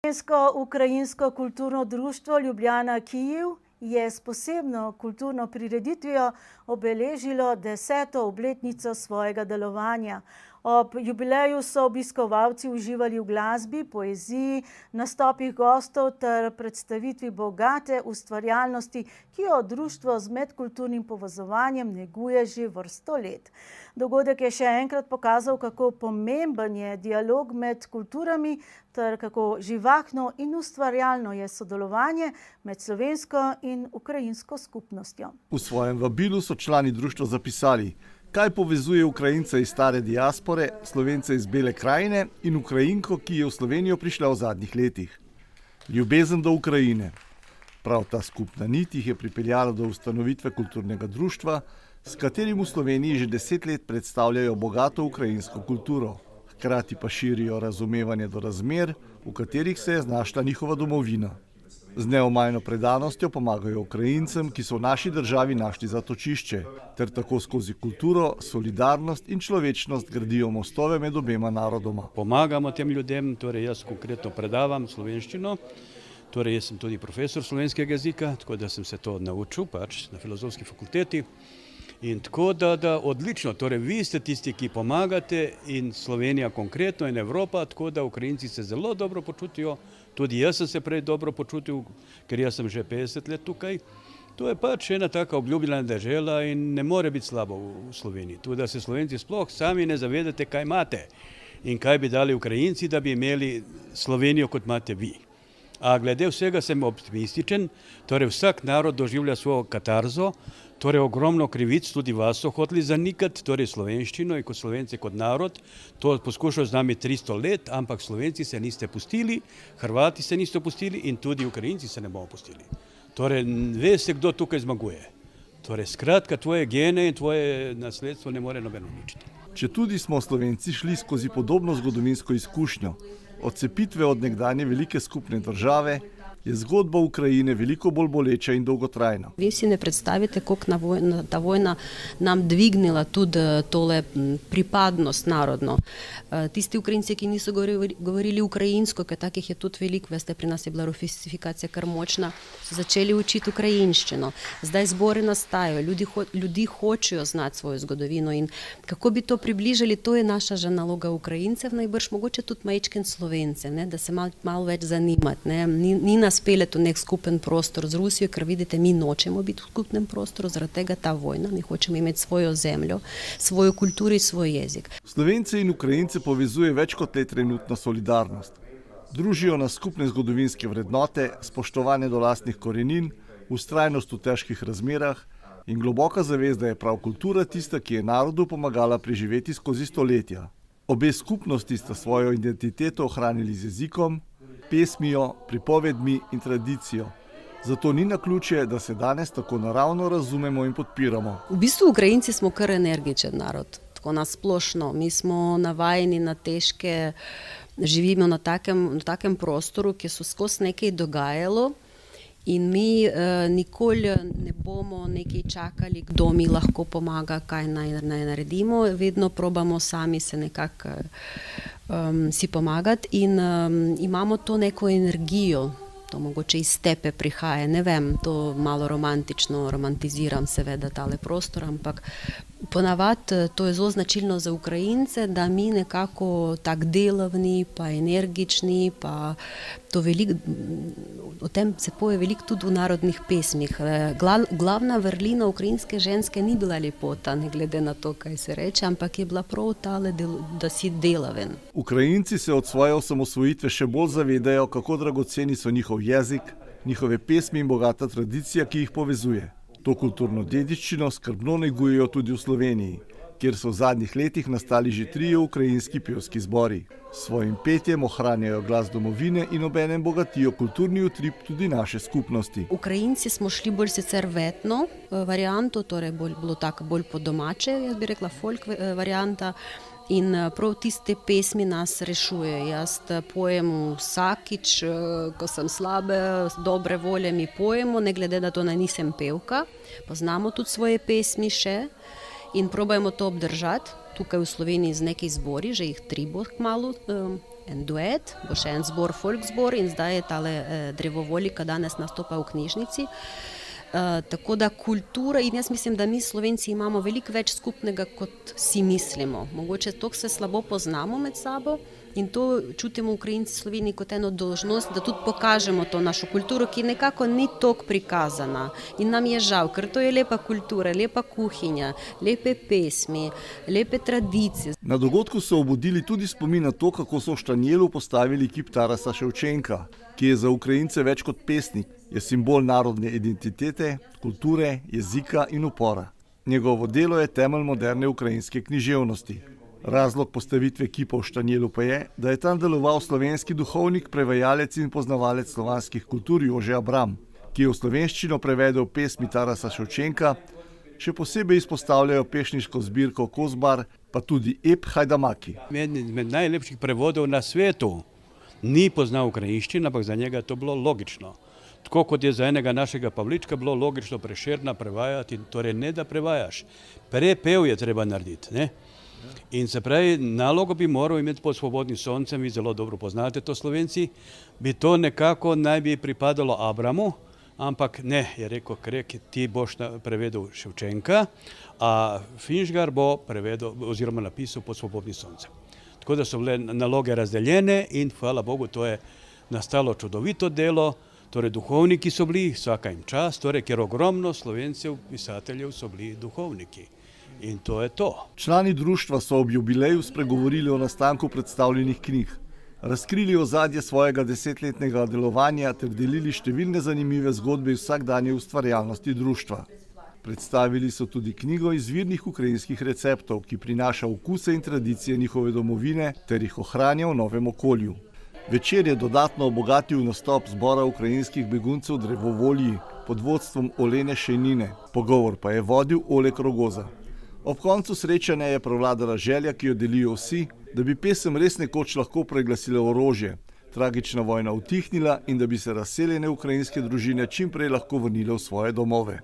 Slovensko-ukrajinsko kulturno društvo Ljubljana Kijev je s posebno kulturno prireditvijo obeležilo 10. obletnico svojega delovanja. Ob jubileju so obiskovalci uživali v glasbi, poeziji, nastopih gostov ter predstavitvi bogate ustvarjalnosti, ki jo društvo z medkulturnim povezovanjem neguje že vrsto let. Dogodek je še enkrat pokazal, kako pomemben je dialog med kulturami ter kako živahno in ustvarjalno je sodelovanje med slovensko in ukrajinsko skupnostjo. V svojem vabilu so člani društva zapisali, kaj povezuje Ukrajince iz stare diaspore, Slovence iz Bele krajine in Ukrajinko, ki je v Slovenijo prišla v zadnjih letih. Ljubezen do Ukrajine. Prav ta skupna nit jih je pripeljala do ustanovitve kulturnega društva, s katerim v Sloveniji že 10 let predstavljajo bogato ukrajinsko kulturo. Hkrati pa širijo razumevanje do razmer, v katerih se je znašla njihova domovina. Z neomajno predanostjo pomagajo Ukrajincem, ki so v naši državi našli zatočišče, ter tako skozi kulturo, solidarnost in človečnost gradijo mostove med obema narodoma. Pomagamo tem ljudem, torej jaz konkretno predavam slovenščino, torej jaz sem tudi profesor slovenskega jezika, tako da sem se to naučil na filozofski fakulteti. In tako da odlično, torej vi ste tisti, ki pomagate in Slovenija konkretno in Evropa, tako da Ukrajinci se zelo dobro počutijo, tudi jaz sem se prej dobro počutil, ker jaz sem že 50 let tukaj. To je pač ena taka obljubljena dežela in ne more biti slabo v Sloveniji. Tudi da se Slovenci sploh sami ne zavedate, kaj imate in kaj bi dali Ukrajinci, da bi imeli Slovenijo, kot imate vi. A glede vsega sem optimističen, torej vsak narod doživlja svojo katarzo, torej ogromno krivic, tudi vas so hoteli zanikati, torej slovenščino in kot Slovenci kot narod, to poskušajo z nami 300 let, ampak Slovenci se niste pustili, Hrvati se niste pustili in tudi Ukrajinci se ne bomo pustili. Torej, veste, kdo tukaj zmaguje. Torej, skratka, tvoje gene in tvoje nasledstvo ne more nobeno uničiti. Četudi smo Slovenci šli skozi podobno zgodovinsko izkušnjo, odcepitve od nekdanje velike skupne države, je zgodba Ukrajine veliko bolj boleča in dolgotrajna. Vi si ne predstavite, koliko ta vojna nam dvignila tudi tole pripadnost narodno. Tisti Ukrajinci, ki niso govorili ukrajinsko, ker takih je tudi veliko, veste, pri nas je bila rusifikacija kar močna, so začeli učiti ukrajinščino. Zdaj zbori nastajajo, ljudi hočejo znati svojo zgodovino in kako bi to približali, to je naša že naloga Ukrajincev, najbrž mogoče tudi majčken Slovence, ne, da se malo več zanimati. Ni nas peljati v nek skupen prostor z Rusijo, ker vidite, mi nočemo biti v skupnem prostoru, zaradi tega ta vojna, mi hočemo imeti svojo zemljo, svojo kulturo in svoj jezik. Slovence in Ukrajince povezuje več kot le trenutna solidarnost. Družijo nas skupne zgodovinske vrednote, spoštovanje do lastnih korenin, vztrajnost v težkih razmerah in globoka zavest, da je prav kultura tista, ki je narodu pomagala preživeti skozi stoletja. Obe skupnosti sta svojo identiteto ohranili z jezikom, pesmijo, pripovedmi in tradicijo. Zato ni naključje, da se danes tako naravno razumemo in podpiramo. V bistvu Ukrajinci smo kar energičen narod, tako nasplošno. Mi smo navajeni na težke, živimo na takem prostoru, ki so skozi nekaj dogajalo in mi nikoli ne bomo nekaj čakali, kdo mi lahko pomaga, kaj naj naredimo. Vedno probamo sami se nekako si pomagati in imamo to neko energijo, to mogoče iz stepe prihaja, ne vem, to malo romantiziram seveda tale prostor, ampak ponavadi to je zelo značilno za Ukrajince, da mi nekako tak delovni, pa energični, pa to veliko, o tem se poje veliko tudi v narodnih pesmih. Glavna vrlina ukrajinske ženske ni bila lepota, ne glede na to, kaj se reče, ampak je bila prav tale, da si delaven. Ukrajinci se od svoje osamosvojitve še bolj zavedajo, kako dragoceni so njihov jezik, njihove pesmi in bogata tradicija, ki jih povezuje. To kulturno dediščino skrbno negujejo tudi v Sloveniji, kjer so v zadnjih letih nastali že 3 ukrajinski pevski zbori. S svojim petjem ohranjajo glas domovine in obenem bogatijo kulturni utrip tudi naše skupnosti. Ukrajinci smo šli bolj sicer v etno varianto, torej bilo tako bolj po domače, jaz bi rekla folk varianta. In prav tiste pesmi nas rešuje. Jaz pojem vsakič, ko sem slabe, dobre volje mi pojemo, ne glede na to, da nisem pevka. Poznamo tudi svoje pesmi še in probajmo to obdržati. tukaj v Sloveniji z nekaj zbori, že jih 3 bo kmalu, en duet, bo še en zbor, folk zbor in zdaj je tale Drevovolika danes nastopa v knjižnici. Tako da kultura in jaz mislim, da mi Slovenci imamo veliko več skupnega, kot si mislimo. Mogoče toliko se slabo poznamo med sabo in to čutimo Ukrajinci v Sloveniji kot eno dolžnost, da tudi pokažemo to našo kulturo, ki nekako ni toliko prikazana. In nam je žal, ker to je lepa kultura, lepa kuhinja, lepe pesmi, lepe tradicije. Na dogodku so obudili tudi spomin na to, kako so v Štanjelu postavili kip Tarasa Ševčenka, ki je za Ukrajince več kot pesnik, je simbol narodne identitete, kulture, jezika in upora. Njegovo delo je temelj moderne ukrajinske književnosti. Razlog postavitve kipa v Štanjelu pa je, da je tam deloval slovenski duhovnik, prevajalec in poznavalec slovanskih kultur Jože Abram, ki je v slovenščino prevedel pesmi Tarasa Ševčenka, še posebej izpostavljajo pesniško zbirko Kozbar, pa tudi ep Hajdamaki. Med najlepših prevodov na svetu ni poznal ukrajinščine, ampak za njega je to bilo logično. Tako kot je za enega našega Pavlička bilo logično Prešerna prevajati, torej ne da prevajaš, prepev je treba narediti, ne? In se pravi, nalogo bi moral imeti pod Svobodnim soncem, vi zelo dobro poznate to Slovenci, bi to nekako naj bi pripadalo Abramu, ampak ne, je rekel Krek, ti boš prevedel Ševčenka, a Finžgar bo prevedel oziroma napisal pod Svobodnim soncem. Tako da so bile naloge razdeljene in hvala Bogu, to je nastalo čudovito delo, torej duhovniki so bili, vsaka jim čas, torej ker ogromno Slovencev, pisateljev so bili duhovniki. In to je to. Člani društva so ob jubileju spregovorili o nastanku predstavljenih knjig, razkrili ozadje svojega 10-letnega delovanja ter delili številne zanimive zgodbe iz vsakdanje ustvarjalnosti društva. Predstavili so tudi knjigo izvirnih ukrajinskih receptov, ki prinaša okuse in tradicije njihove domovine ter jih ohranja v novem okolju. Večer je dodatno obogatil nastop zbora ukrajinskih beguncev Drevovolji pod vodstvom Olene Šejnine. Pogovor pa je vodil Oleg Rogoza. Ob koncu srečanja je prevladala želja, ki jo delijo vsi, da bi pesem res nekoč lahko preglasila orožje, tragična vojna utihnila in da bi se razseljene ukrajinske družine čim prej lahko vrnile v svoje domove.